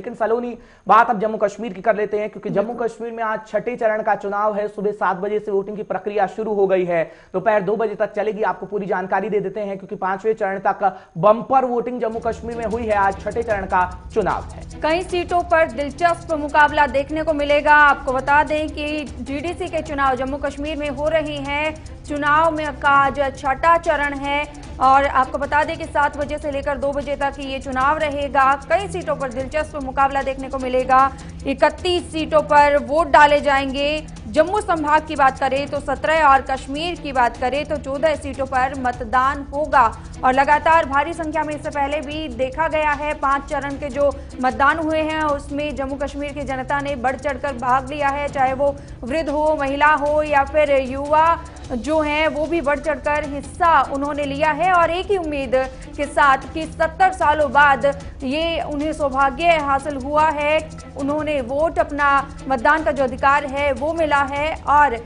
लेकिन सलोनी बात अब जम्मू कश्मीर की कर लेते हैं, क्योंकि जम्मू कश्मीर में आज छठे चरण का चुनाव है। सुबह 7 बजे से वोटिंग की प्रक्रिया शुरू हो गई है, दोपहर 2 बजे तक चलेगी। आपको पूरी जानकारी दे देते हैं, क्योंकि 5वें चरण तक बम्पर वोटिंग जम्मू कश्मीर में हुई है। आज छठे चरण का चुनाव है। कई सीटों पर दिलचस्प मुकाबला देखने को मिलेगा। आपको बता दें कि जीडीसी के चुनाव जम्मू कश्मीर में हो रही हैं। चुनाव में का आज छठा चरण है और आपको बता दें कि 7 बजे से लेकर 2 बजे तक ये चुनाव रहेगा। कई सीटों पर दिलचस्प मुकाबला देखने को मिलेगा। 31 सीटों पर वोट डाले जाएंगे। जम्मू संभाग की बात करें तो 17 और कश्मीर की बात करें तो 14 सीटों पर मतदान होगा और लगातार भारी संख्या में इससे पहले भी देखा गया है 5 चरण के जो मतदान हुए हैं उसमें जम्मू कश्मीर की जनता ने बढ़ चढ़कर भाग लिया है, चाहे वो वृद्ध हो, महिला हो या फिर युवा जो हैं वो भी बढ़ चढ़कर हिस्सा उन्होंने लिया है और एक ही उम्मीद के साथ कि 70 सालों बाद ये उन्हें सौभाग्य हासिल हुआ है। उन्होंने वोट, अपना मतदान का जो अधिकार है वो मिला है और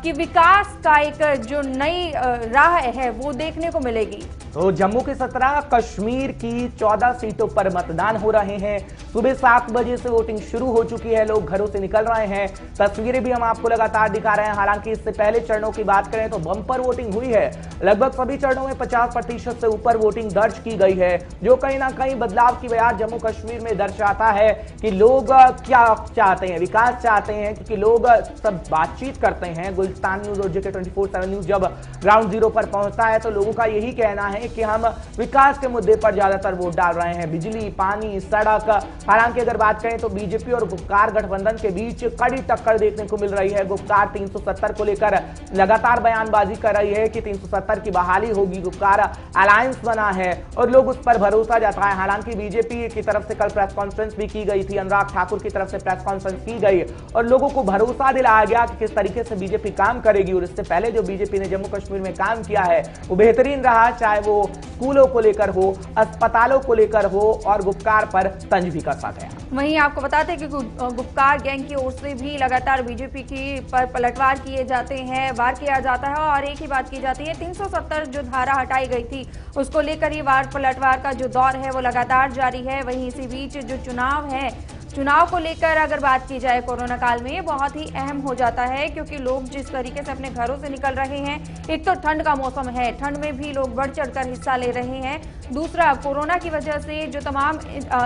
कि विकास का एक जो नई राह है वो देखने को मिलेगी। तो जम्मू की 17, कश्मीर की 14 सीटों पर मतदान हो रहे हैं। सुबह 7 बजे से वोटिंग शुरू हो चुकी है, लोग घरों से निकल रहे हैं। तस्वीरें भी हम आपको लगातार दिखा रहे हैं। हालांकि इससे पहले चरणों की बात करें तो बम्पर वोटिंग हुई है। लगभग सभी चरणों में 50% से ऊपर वोटिंग दर्ज की गई है, जो कहीं ना कहीं बदलाव की बयान जम्मू कश्मीर में दर्शाता है कि लोग क्या चाहते हैं, विकास चाहते हैं। क्योंकि लोग सब बातचीत करते हैं। गुलिस्तान न्यूज और JK 24/7 न्यूज जब ग्राउंड जीरो पर पहुंचता है तो लोगों का यही कहना है कि हम विकास के मुद्दे पर ज्यादातर वोट डाल रहे हैं। बिजली, पानी, सड़क। हालांकि अगर बात करें तो बीजेपी और गुपकार गठबंधन के बीच कड़ी टक्कर देखने को मिल रही है। गुपकार 370 को लेकर लगातार बयानबाजी कर रही है कि 370 की बहाली होगी। गुपकार अलायंस बना है और लोग उस पर भरोसा जताए। हालांकि बीजेपी की तरफ से कल प्रेस कॉन्फ्रेंस भी की गई थी, अनुराग ठाकुर की तरफ से प्रेस कॉन्फ्रेंस की गई और लोगों को भरोसा दिलाया गया कि किस तरीके से बीजेपी काम करेगी। और इससे पहले जो बीजेपी ने जम्मू कश्मीर में काम किया है वो बेहतरीन रहा, चाहे वो स्कूलों को लेकर हो, अस्पतालों को लेकर हो और गुपकार पर तंज भी कसा गया। वहीं आपको बताते हैं कि गुपकार गैंग की ओर से भी लगातार बीजेपी की पर पलटवार किए जाते हैं, वार किया जाता है और एक ही बात की जाती है 370 जो धारा हटाई गई थी उसको लेकर ही वार पलटवार का जो दौर है वो लगातार जारी है। वहीं इसी बीच जो चुनाव है, चुनाव को लेकर अगर बात की जाए कोरोना काल में बहुत ही अहम हो जाता है, क्योंकि लोग जिस तरीके से अपने घरों से निकल रहे हैं, एक तो ठंड का मौसम है, ठंड में भी लोग बढ़ चढ़कर हिस्सा ले रहे हैं। दूसरा, कोरोना की वजह से जो तमाम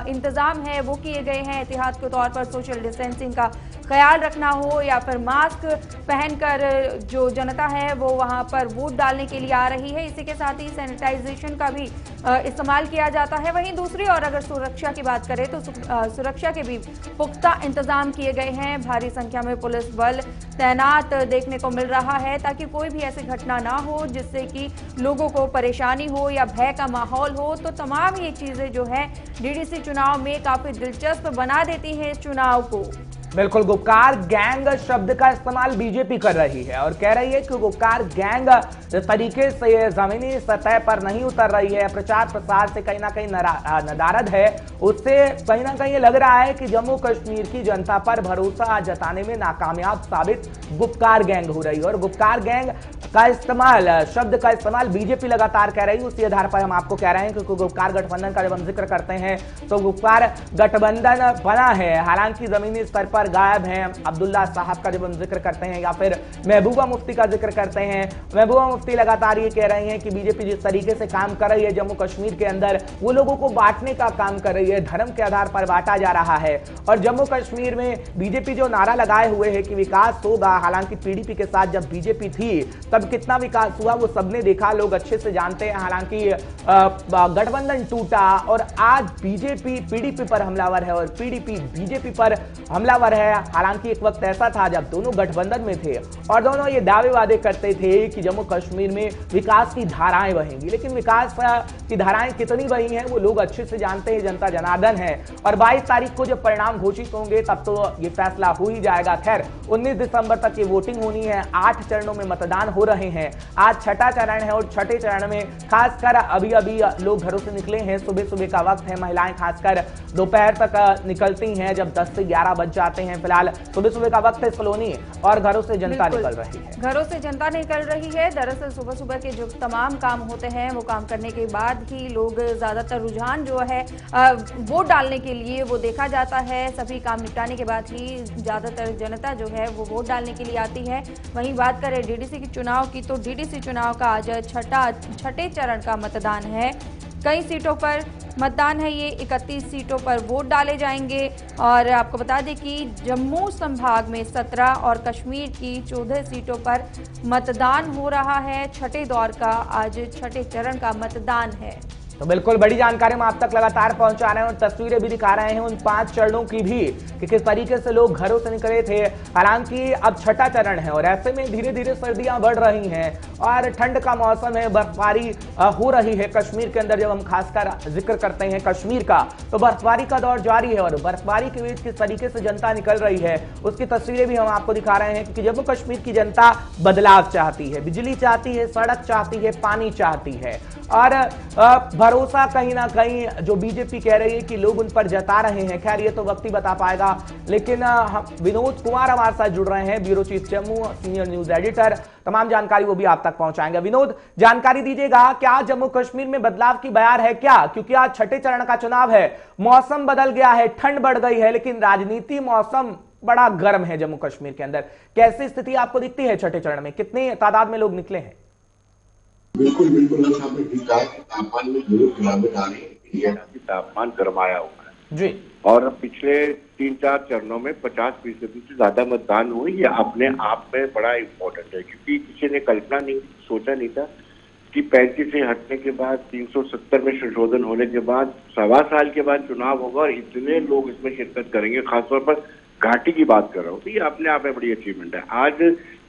इंतजाम है वो किए गए हैं, एहतियात के तौर पर सोशल डिस्टेंसिंग का ख्याल रखना हो या फिर मास्क पहनकर जो जनता है वो वहां पर वोट डालने के लिए आ रही है। इसी के साथ ही सैनिटाइजेशन का भी इस्तेमाल किया जाता है। वहीं दूसरी और अगर सुरक्षा की बात करें तो सुरक्षा के भी पुख्ता इंतजाम किए गए हैं। भारी संख्या में पुलिस बल तैनात देखने को मिल रहा है ताकि कोई भी ऐसी घटना ना हो जिससे कि लोगों को परेशानी हो या भय का माहौल हो। तो तमाम ये चीजें जो है डीडीसी चुनाव में काफी दिलचस्प बना देती हैं इस चुनाव को। बिल्कुल, गुपकार गैंग शब्द का इस्तेमाल बीजेपी कर रही है और कह रही है कि गुपकार गैंग जिस तरीके से जमीनी सतह पर नहीं उतर रही है, प्रचार प्रसार से कहीं ना कहीं नदारद है, उससे कहीं ना कहीं लग रहा है कि जम्मू कश्मीर की जनता पर भरोसा जताने में नाकामयाब साबित गुपकार गैंग हो रही है। और गुपकार गैंग का इस्तेमाल, शब्द का इस्तेमाल बीजेपी लगातार कर रही है। उसी आधार पर हम आपको कह रहे हैं कि गुपकार गठबंधन का जब हम जिक्र करते हैं तो गुपकार गठबंधन बना है, हालांकि जमीनी स्तर पर गायब हैं। अब्दुल्ला साहब का जब हम जिक्र करते हैं या फिर महबूबा मुफ्ती का जिक्र करते हैं, महबूबा मुफ्ती लगातार ये कह रही हैं कि बीजेपी जिस तरीके से काम कर रही है जम्मू कश्मीर के अंदर, वो लोगों को बांटने का काम कर रही है, धर्म के आधार पर बांटा जा रहा है। और जम्मू कश्मीर में बीजेपी जो नारा लगाए हुए है कि विकास होगा, हालांकि PDP के साथ जब बीजेपी थी तब कितना विकास हुआ वो सबने देखा, लोग अच्छे से जानते हैं। हालांकि गठबंधन टूटा और आज बीजेपी PDP पर हमलावर है और PDP बीजेपी पर हमलावर है। हालांकि एक वक्त ऐसा था जब दोनों गठबंधन में थे और दोनों ये दावे वादे करते थे कि जम्मू कश्मीर में विकास की धाराएं बहेंगी, लेकिन विकास की धाराएं कितनी बही हैं वो लोग अच्छे से जानते हैं, जनता जनार्दन है। और 22 तारीख को जब परिणाम घोषित होंगे तब तो ये फैसला हो ही जाएगा। खैर, 19 दिसंबर तक ये वोटिंग होनी है। 8 चरणों में मतदान हो रहे हैं। आज छठा चरण है और छठे चरण में खासकर अभी लोग घरों से निकले हैं। सुबह सुबह का वक्त है, महिलाएं खासकर दोपहर तक निकलती हैं जब 10 से 11 बज जाते दिखाते हैं। फिलहाल सुबह सुबह का वक्त है सलोनी और घरों से जनता बिल्कुल। निकल रही है। घरों से जनता निकल रही है। दरअसल सुबह सुबह के जो तमाम काम होते हैं वो काम करने के बाद ही लोग ज्यादातर रुझान जो है वोट डालने के लिए वो देखा जाता है। सभी काम निपटाने के बाद ही ज्यादातर जनता जो है वो वोट डालने के लिए आती है। वहीं बात करें डीडीसी के चुनाव की, तो डीडीसी चुनाव का आज छठे चरण का मतदान है। कई सीटों पर मतदान है। ये 31 सीटों पर वोट डाले जाएंगे। और आपको बता दें कि जम्मू संभाग में 17 और कश्मीर की 14 सीटों पर मतदान हो रहा है। छठे दौर का आज छठे चरण का मतदान है। तो बिल्कुल बड़ी जानकारी हम आप तक लगातार पहुंचा रहे हैं और तस्वीरें भी दिखा रहे हैं उन 5 चरणों की भी कि किस तरीके से लोग घरों से निकले थे। हालांकि अब छठा चरण है और ऐसे में धीरे धीरे सर्दियां बढ़ रही हैं और ठंड का मौसम है, बर्फबारी हो रही है कश्मीर के अंदर। जब हम खासकर जिक्र करते हैं कश्मीर का, तो बर्फबारी का दौर जारी है और बर्फबारी के बीच किस तरीके से जनता निकल रही है उसकी तस्वीरें भी हम आपको दिखा रहे हैं। क्योंकि जम्मू कश्मीर की जनता बदलाव चाहती है, बिजली चाहती है, सड़क चाहती है, पानी चाहती है और भरोसा कहीं ना कहीं जो बीजेपी कह रही है कि लोग उन पर जता रहे हैं। खैर ये तो वक्त ही बता पाएगा। लेकिन विनोद कुमार हमारे साथ जुड़ रहे हैं, bureau chief Jammu, senior news editor. तमाम जानकारी वो भी आप तक पहुंचाएंगे। विनोद, जानकारी दीजिएगा, क्या जम्मू कश्मीर में बदलाव की बयार है क्या? क्योंकि आज छठे चरण का चुनाव है, मौसम बदल गया है, ठंड बढ़ गई है, लेकिन राजनीति मौसम बड़ा गर्म है जम्मू कश्मीर के अंदर। कैसी स्थिति आपको दिखती है छठे चरण में? कितनी तादाद में लोग निकले हैं? बिल्कुल बिल्कुल आपने ठीक कहा कि तापमान में जरूर गिरावट आ रही है। तापमान गर्माया हुआ है जी, और पिछले 3-4 चरणों में 50% से ज्यादा मतदान हुए। ये अपने आप में बड़ा इम्पोर्टेंट है, क्योंकि किसी ने कल्पना नहीं सोचा नहीं था कि 35 से हटने के बाद 370 में संशोधन होने के बाद 1.25 साल के बाद चुनाव होगा और इतने लोग इसमें शिरकत करेंगे। खासतौर पर घाटी की बात कर रहा हूँ, तो ये अपने आप में बड़ी अचीवमेंट है। आज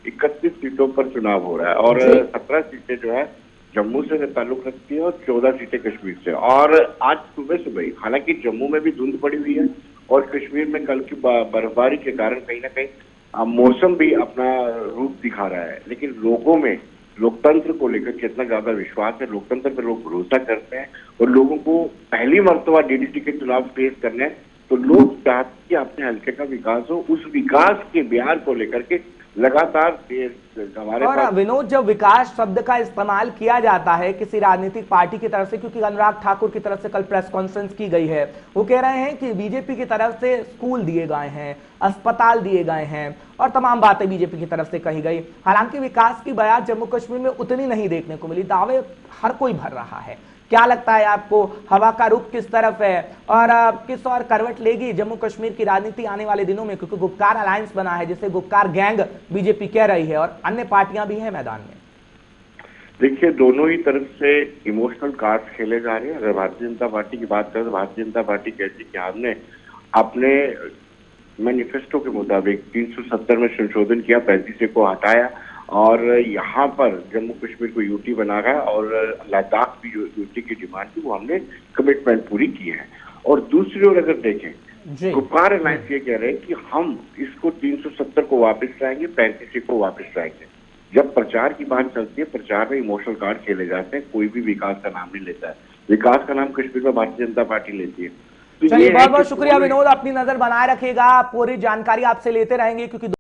31 सीटों पर चुनाव हो रहा है और 17 सीटें जो है जम्मू से ताल्लुक रखती है और 14 सीटें कश्मीर से। और आज सुबह सुबह ही, हालांकि जम्मू में भी धुंध पड़ी हुई है और कश्मीर में कल की बर्फबारी के कारण कहीं ना कहीं मौसम भी अपना रूप दिखा रहा है, लेकिन लोगों में लोकतंत्र को लेकर कितना ज्यादा विश्वास है, लोकतंत्र पर लोग भरोसा करते हैं और लोगों को पहली मर्तबा डीडीसी के चुनाव फेस करने हैं, तो लोग चाहते हैं कि अपने हल्के का विकास हो। उस विकास के बिहार को लेकर के लगातार हमारे और विनोद, जब विकास शब्द का इस्तेमाल किया जाता है किसी राजनीतिक पार्टी की तरफ से, क्योंकि अनुराग ठाकुर की तरफ से कल प्रेस कॉन्फ्रेंस की गई है, वो कह रहे हैं कि बीजेपी की तरफ से स्कूल दिए गए हैं, अस्पताल दिए गए हैं और तमाम बातें बीजेपी की तरफ से कही गई। हालांकि विकास की बयान जम्मू कश्मीर में उतनी नहीं देखने को मिली। दावे हर कोई भर रहा है। क्या लगता है आपको, हवा का रुख किस तरफ है और किस और करवट लेगी जम्मू कश्मीर की राजनीति आने वाले दिनों में? क्योंकि गुपकार अलायंस बना है, जिसे गुपकार गैंग बीजेपी कह रही है और अन्य पार्टियां भी हैं मैदान में। देखिए, दोनों ही तरफ से इमोशनल कार्ड्स खेले जा रहे हैं। अगर भारतीय जनता पार्टी की बात करें तो भारतीय जनता पार्टी कहती है कि हमने अपने मैनिफेस्टो के मुताबिक 370 में संशोधन किया, 35 को हटाया और यहाँ पर जम्मू कश्मीर को यूटी बना रहा है और लद्दाख भी यूटी की डिमांड थी, वो हमने कमिटमेंट पूरी की है। और दूसरी ओर अगर देखें, गुपकार अलायंस ये कह रहे हैं कि हम इसको 370 को वापस लाएंगे, 35 को वापस लाएंगे। जब प्रचार की बात चलती है, प्रचार में इमोशनल कार्ड खेले जाते हैं, कोई भी विकास का नाम नहीं लेता है। विकास का नाम कश्मीर में भारतीय जनता पार्टी लेती है। चलिए, बहुत बहुत शुक्रिया विनोद, अपनी नजर बनाए रखिएगा, पूरी जानकारी आपसे लेते रहेंगे क्योंकि